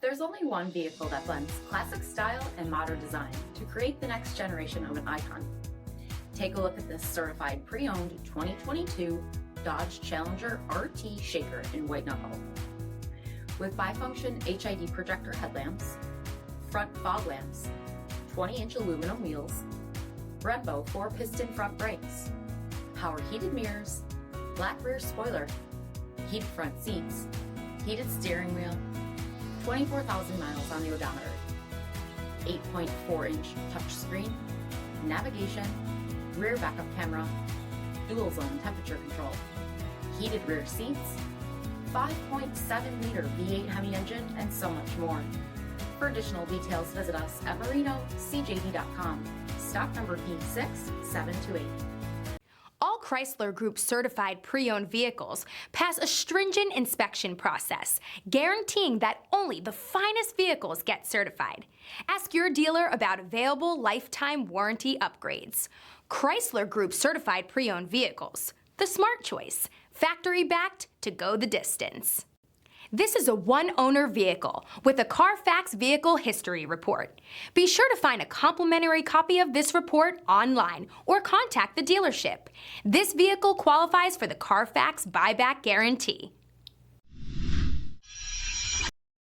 There's only one vehicle that blends classic style and modern design to create the next generation of an icon. Take a look at this certified pre-owned 2022 Dodge Challenger RT Shaker in white knuckle. With bifunction HID projector headlamps, front fog lamps, 20-inch aluminum wheels, Brembo 4-piston front brakes, power heated mirrors, black rear spoiler, heated front seats, heated steering wheel, 24,000 miles on the odometer, 8.4-inch touchscreen, navigation, rear backup camera, dual zone temperature control, heated rear seats, 5.7-liter V8 HEMI engine, and so much more. For additional details, visit us at marinocjd.com, stock number D6728. All Chrysler Group certified pre-owned vehicles pass a stringent inspection process, guaranteeing that only the finest vehicles get certified. Ask your dealer about available lifetime warranty upgrades. Chrysler Group certified pre-owned vehicles, the smart choice, factory backed to go the distance. This is a one-owner vehicle with a CARFAX vehicle history report. Be sure to find a complimentary copy of this report online or contact the dealership. This vehicle qualifies for the CARFAX buyback guarantee.